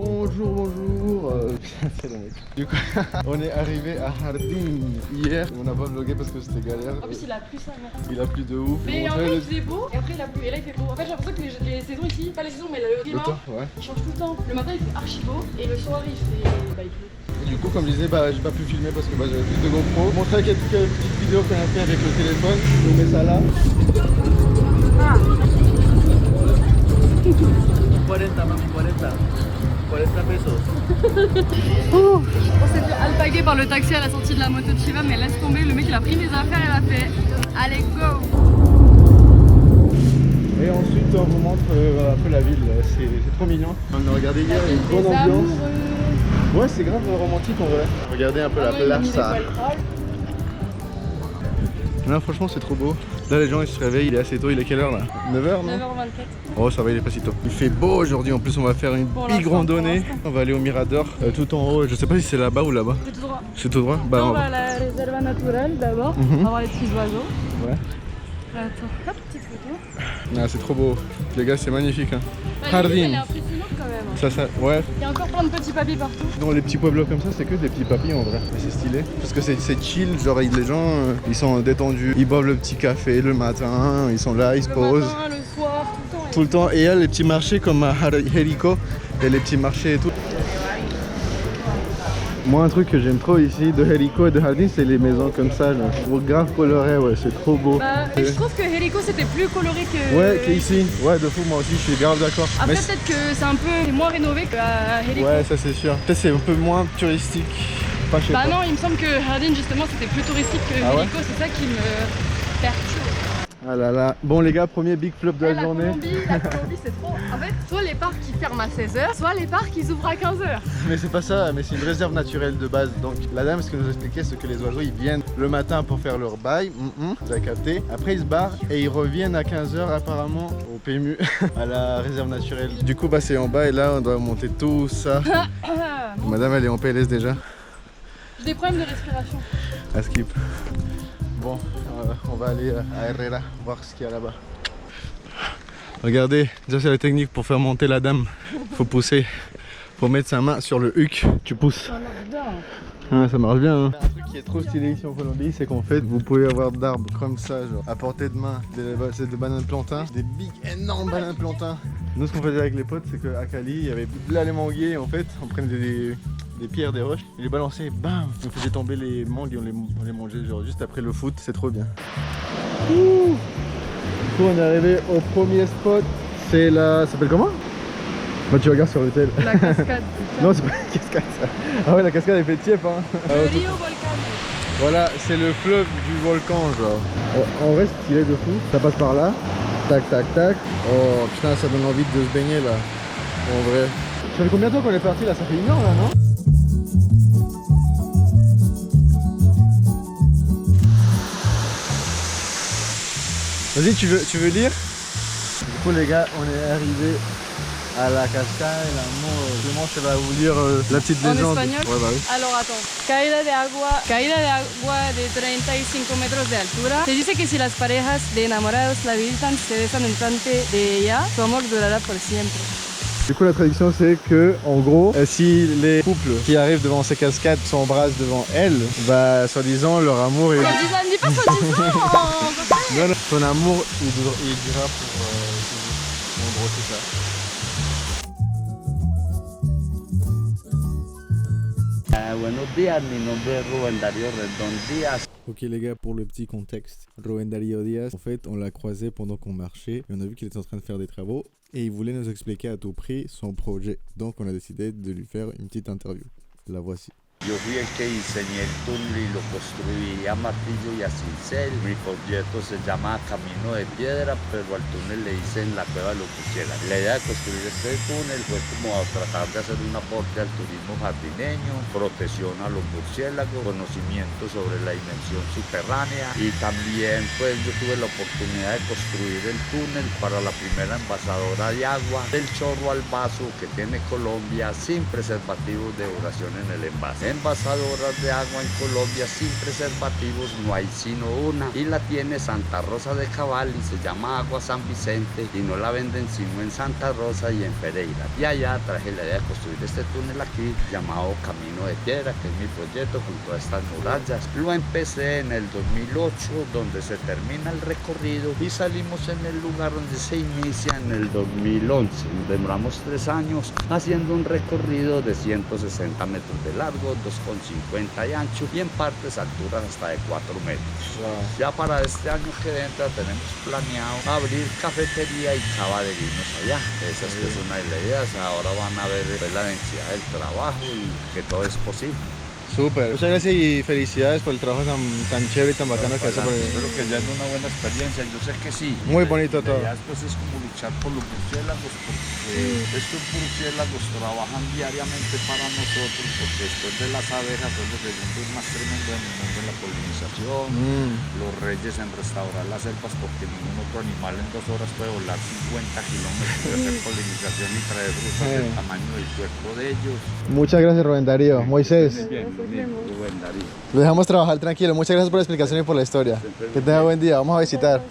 Bonjour. C'est le mec. Du coup, on est arrivé à Hardin hier. On n'a pas vlogué parce que c'était galère. En plus, il a plu ça, non? Il a plu de ouf. Mais en fait, il faisait beau et après, il a plu. Et là, il fait beau. En fait, j'ai l'impression que les saisons ici, pas les saisons, mais le climat, il change tout le temps. Le matin, il fait archi beau et le soir, il fait. Bah, il pleut. Et du coup, comme je disais, j'ai pas pu filmer parce que j'avais plus de GoPro. Je montrerai quelques petites vidéos qu'on a fait avec le téléphone. Je vous mets ça là. Ah. 40 pesos. On s'est fait alpaguer par le taxi à la sortie de la moto de Shiva, mais laisse tomber, le mec il a pris mes affaires et m'a fait allez go. Et ensuite on vous montre un peu la ville, c'est trop mignon. On a regardé hier, il y a une bonne ambiance. Ouais, c'est grave romantique en vrai. Regardez un peu la plaza. Non, franchement c'est trop beau. Là les gens ils se réveillent, il est assez tôt, il est quelle heure là? 9h non? 9h24. Oh ça va, il est pas si tôt. Il fait beau aujourd'hui, en plus on va faire une big randonnée. On va aller au Mirador, tout en haut, je sais pas si c'est là-bas ou là-bas. C'est tout droit. C'est tout droit? Bah, on va à la réserve naturelle d'abord, on va voir les petits oiseaux. Ouais. Attends, hop, petite photo. Ah, c'est trop beau. Les gars, c'est magnifique. Hein. Elle est impressionnante quand même. Ça, ouais. Il y a encore plein de petits papis partout. Dans les petits pueblos comme ça, c'est que des petits papis en vrai. Mais c'est stylé. Parce que c'est chill, genre les gens, ils sont détendus. Ils boivent le petit café le matin, ils sont là, ils se posent. Le matin, le soir, tout le temps. Tout le temps. Et il y a les petits marchés comme à Jericho. Il y a les petits marchés et tout. Moi, un truc que j'aime trop ici de Jericho et de Hardin, c'est les maisons comme ça, là. Grave colorées, ouais, c'est trop beau. Bah, je trouve que Jericho c'était plus coloré que. Ouais, qu'ici. Ouais, de fou, moi aussi, je suis grave d'accord. Après, peut-être que c'est un peu moins rénové qu'à Jericho. Ouais, ça c'est sûr. Peut-être c'est un peu moins touristique. Enfin, je sais bah pas. non, il me semble que Hardin justement c'était plus touristique que Jericho, c'est ça qui me perturbe. Ah là là. Bon les gars, premier big flop de la journée. La Colombie c'est trop. En fait, soit les parcs qui ferment à 16h, soit les parcs qui ouvrent à 15h. Mais c'est pas ça, mais c'est une réserve naturelle de base. Donc la dame, ce qu'elle nous expliquait, c'est que les oiseaux ils viennent le matin pour faire leur bail, vous avez capté. Après ils se barrent et ils reviennent à 15h apparemment au PMU, à la réserve naturelle. Du coup bah c'est en bas et là on doit monter tout ça. Madame elle est en PLS déjà. J'ai des problèmes de respiration. À skip. Bon, on va aller à Herrera voir ce qu'il y a là-bas. Regardez, déjà c'est la technique pour faire monter la dame. Faut pousser, faut mettre sa main sur le huc, tu pousses. Ah, ça marche bien. Hein. Un truc qui est trop stylé ici en Colombie, c'est qu'en fait vous pouvez avoir d'arbres comme ça, genre à portée de main, des bananes plantains, des big énormes bananes plantains. Nous ce qu'on faisait avec les potes, c'est qu'à Cali, il y avait là les manguiers en fait, on prenait des pierres, des roches, on les balançait, bam, on faisait tomber les mangues et on les mangeait genre juste après le foot, c'est trop bien. Ouh. Du coup on est arrivé au premier spot, c'est la... ça s'appelle comment? Bah tu regardes sur le tel. La cascade. Non c'est pas la cascade ça. Ah ouais la cascade elle fait tiep hein. Le Rio Volcan. Voilà c'est le fleuve du volcan genre. En vrai c'est stylé de fou, ça passe par là. Tac tac tac. Oh putain ça donne envie de se baigner là. En vrai. Ça fait combien de temps qu'on est parti là? Ça fait 1 heure là non? Vas-y tu veux lire? Du coup les gars on est arrivé à la cascade, Clément elle va vous lire la petite légende. En espagnol? Ouais, bah oui. Alors attends. Caída de agua de 35 metros de altura. Se dice que si las parejas de enamorados la visitan, se besan enfrente de ella, su amor durará por siempre. Du coup la traduction c'est que en gros si les couples qui arrivent devant ces cascades s'embrassent devant elles, bah soi-disant leur amour est... Soi-disant, dis pas soi-disant. Non, ton amour il durera pour en gros c'est ça. Buenos días, mi nombre es Rubén Darío Rendón Díaz. Ok les gars, pour le petit contexte, Rubén Darío Díaz, en fait on l'a croisé pendant qu'on marchait et on a vu qu'il était en train de faire des travaux et il voulait nous expliquer à tout prix son projet. Donc on a décidé de lui faire une petite interview. La voici. Yo fui el que diseñé el túnel y lo construí a martillo y a cincel. Mi proyecto se llama Camino de Piedra, pero al túnel le dicen la Cueva de los Murciélagos. La idea de construir este túnel fue como tratar de hacer un aporte al turismo jardineño, protección a los murciélagos, conocimiento sobre la dimensión subterránea y también pues yo tuve la oportunidad de construir el túnel para la primera envasadora de agua del chorro al vaso que tiene Colombia sin preservativos de duración en el envase. Envasadoras de agua en Colombia sin preservativos no hay sino una y la tiene Santa Rosa de Cabal y se llama Agua San Vicente y no la venden sino en Santa Rosa y en Pereira. Y allá traje la idea de construir este túnel aquí llamado Camino de Piedra, que es mi proyecto con todas estas murallas. Lo empecé en el 2008, donde se termina el recorrido, y salimos en el lugar donde se inicia en el 2011. Demoramos 3 años haciendo un recorrido de 160 metros de largo, 2,50 de ancho y en partes alturas hasta de 4 metros. Ya para este año que entra tenemos planeado abrir cafetería y cava de vinos allá. Esa es una de las ideas. Ahora van a ver la densidad del trabajo y que todo es posible. Súper. Muchas gracias y felicidades por el trabajo tan chévere y tan bacano que hace por el... Espero que ya es una buena experiencia, yo sé que sí. Muy bonito todo. Ya después es como luchar por los murciélagos, porque estos murciélagos trabajan diariamente para nosotros, porque después de las abejas son los segundos más tremendos del mundo en la polinización. Los reyes en restaurar las selvas, porque ningún otro animal en 2 horas puede volar 50 kilómetros y hacer polinización y traer frutas del tamaño del cuerpo de ellos. Muchas gracias, Rubén Darío. Moisés. Rubén Darío. Lo dejamos trabajar tranquilo. Muchas gracias por la explicación y por la historia. Que tenga buen día. Vamos a visitar.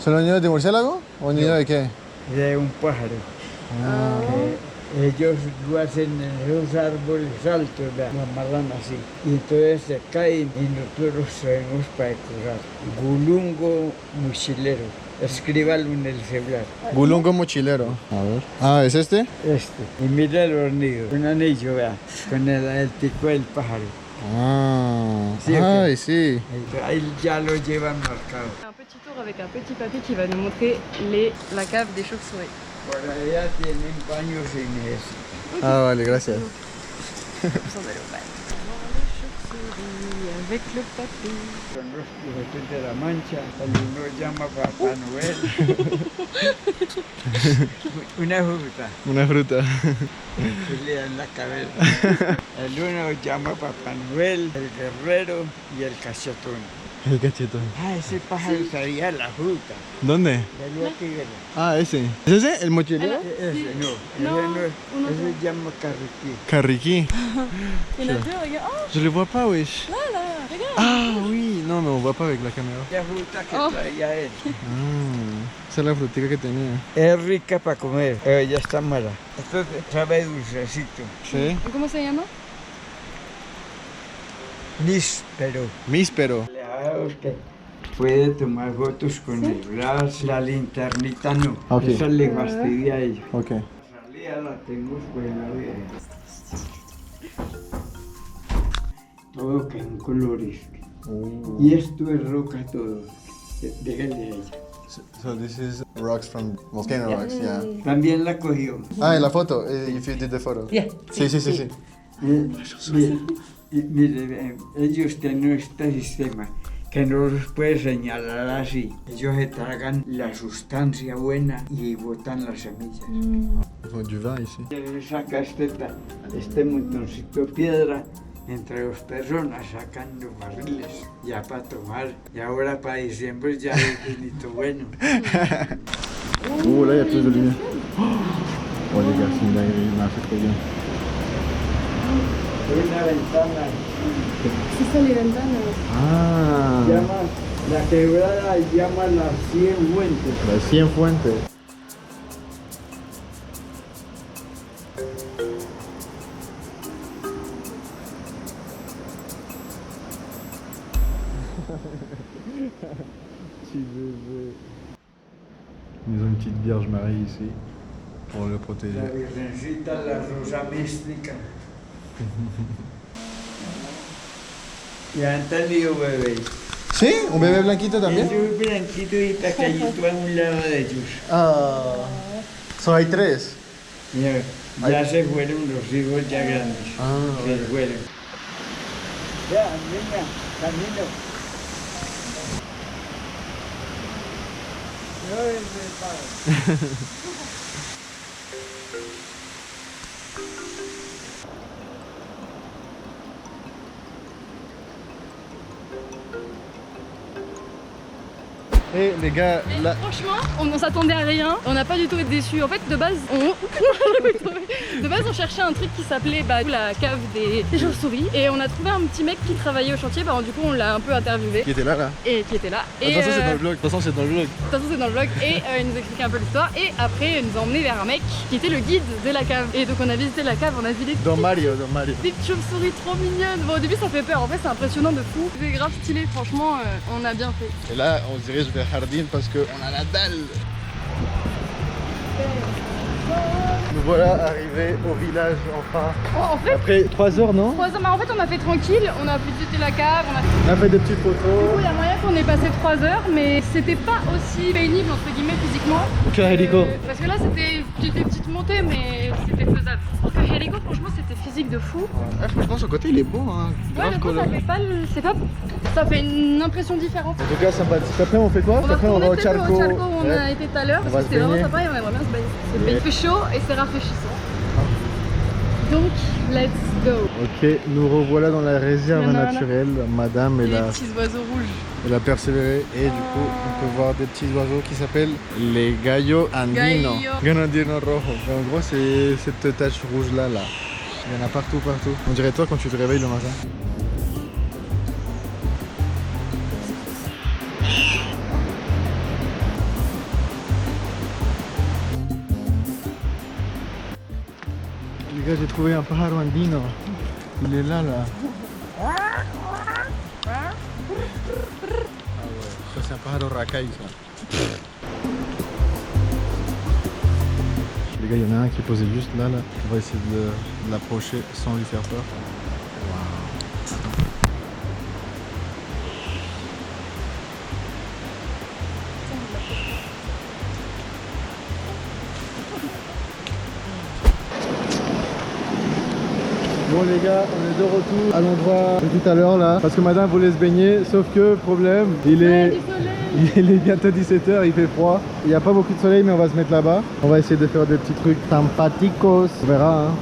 ¿Son los niños de murciélago o niños de qué? De un pájaro. Ellos lo hacen en esos árboles altos, lo amarran así. Y entonces se caen y nosotros los traemos para cruzar. Gulungo mochilero. Escríbalo en el celular. Gulungo mochilero. A ver. Ah, ¿es este? Y mira el hornido. Un anillo, vea, con el tico del pájaro. Ah, Sí, ay, ok. sí. Ahí ya lo llevan marcado. Un petit tour avec un petit papier qui va nous montrer la cave des chauves-souris. Por allá tienen baños sin eso. Ah, vale, gracias. Sans aller au bain. Les chauves-souris avec le papier. Son los juguetes de la Mancha. El uno llama Papá Noel. Una fruta. Una fruta. Que le dan la cabeza. El uno llama Papá Noel, el guerrero y el cachetón. El cachetón. Ah, ese pájaro traía la fruta. ¿Dónde? Velo aquí, velo. Ah, ese. ¿Es ese? ¿El mochilero? Ese no, No, ese no es. uno Ese no. llama carriquí. Carriquí. Il y en a deux, regarde. Oh, Je le vois pas, wesh. là, là, regarde. Ah, oui. Non, mais on voit pas avec la caméra. La fruta que Oh. traía él. Ah, esa es la frutica que tenía. Es rica para comer, pero ya está mala. Esto sabe dulcecito. ¿Sí? ¿Cómo se llama? Níspero. Míspero. Que puede tomar fotos con el flash, la linternita no. Ok. Esa le fastidia a ella. Ok. La salida la tengo buena, bien. Todo que en colores. Y esto es roca todo. Déjenle a ella. So this is rocks from volcano rocks, yeah. También la cogió. Ah, en la foto, if you did the photo. Yeah. Sí, sí, sí, sí. Mire, ellos tienen este sistema que no los puede señalar así. Ellos se tragan la sustancia buena y botan las semillas. Ils font du vin ici. Le saca este montoncito de piedra. Entre 2 personas sacan los barriles ya para tomar. Y ahora para diciembre ya es vinito bueno. Là, il y a plus de lumière. Oh, les gars, c'est une dinguerie, il m'a fait trop bien. Una ventana. C'est ça les ventanas. Ah, Llama, la quebrada llama las 100 fuentes. las 100 fuentes. Petit bébé. Ils ont une petite Vierge Marie ici pour le protéger. La virgencita, la rosa mística. Y han tenido bebés. ¿Sí? ¿Un bebé blanquito también? Ellos blanquito y tacañito a un lado de ellos. Ah, so hay 3. Ya se fueron los hijos ya grandes. Ah, Se fueron. Ya, niña, camino. No es de padre. Et les gars, là... Franchement, on s'attendait à rien. On n'a pas du tout été déçus. En fait, de base, on cherchait un truc qui s'appelait la cave des chauves-souris. Et on a trouvé un petit mec qui travaillait au chantier. Du coup, on l'a un peu interviewé. Qui était là. Et qui était là. De toute façon, c'est dans le vlog. De toute façon, c'est dans le vlog. Et il nous expliquait un peu l'histoire. Et après, il nous a emmené vers un mec qui était le guide de la cave. Et donc, on a visité la cave. On a vu des petites chauves-souris trop mignonnes. Bon, au début, ça fait peur. En fait, c'est impressionnant de fou. C'est grave stylé. Franchement, on a bien fait. Et là, on se dirige vers Jardin parce qu'on a la dalle. Nous voilà arrivés au village enfin. Oh, en fait, après 3 heures, non? 3 heures, mais en fait on a fait tranquille, on a visité la cave, on a fait des petites photos. Du coup il y a moyen qu'on ait passé 3 heures, mais c'était pas aussi pénible entre guillemets physiquement. Ok, Helico. Parce que là c'était des petites montées, mais c'était faisable. Parce que Helico franchement c'était physique de fou. Ouais, franchement son côté il est beau hein. Ouais, le coup, ça fait une impression différente. En tout cas sympathique. Après on fait quoi? Après on va au Charco. Où on a été tout à l'heure, parce que c'était vraiment sympa et on aimerait bien se baigner. Il fait chaud et c'est rafraîchissant. Donc, let's go. Ok, nous revoilà dans la réserve naturelle. Madame et les petits oiseaux rouges. Elle a persévéré et du coup on peut voir des petits oiseaux qui s'appellent les gallos andinos. Granadino rojo. Et en gros c'est cette tache rouge là. Il y en a partout. On dirait toi quand tu te réveilles le matin. Les gars, j'ai trouvé un pájaro andino. Il est là. Ah ouais, ça c'est un pájaro racaille ça. Les gars, il y en a un qui est posé juste là. On va essayer de l'approcher sans lui faire peur. Bon les gars, on est de retour à l'endroit de tout à l'heure là, parce que madame voulait se baigner, sauf que problème, il est bientôt 17h, il fait froid. Il n'y a pas beaucoup de soleil mais on va se mettre là-bas. On va essayer de faire des petits trucs sympathiques, on verra hein.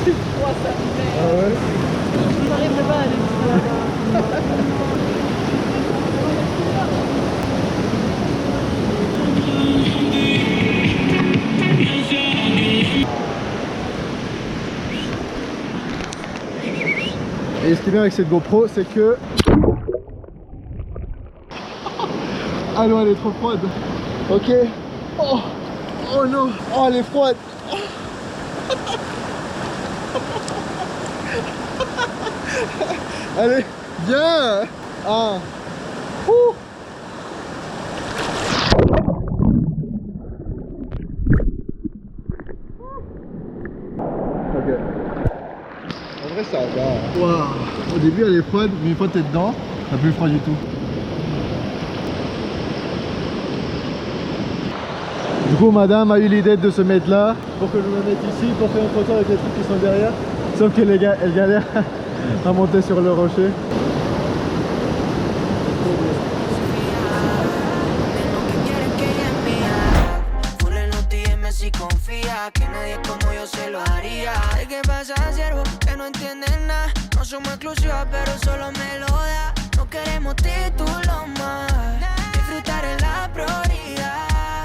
C'est froid ça. Ah ouais? J'arriverai pas à aller. Et ce qui est bien avec cette GoPro, c'est que... Ah non, elle est trop froide. Ok. Oh non. Oh, elle est froide. Allez, viens. Ah. Ok. En vrai ça va. Wow. Au début elle est froide, mais une fois t'es dedans, t'as plus froid du tout. Du coup madame a eu l'idée de se mettre là pour que je me mette ici pour faire une photo avec les trucs qui sont derrière. Sauf que les gars, elle galère à monter sur le rocher. Que nadie como yo se lo haría. ¿De qué pasa, siervo? Que no entienden nada. No somos exclusivas, pero solo me lo da. No queremos títulos más. Disfrutar en la prioridad.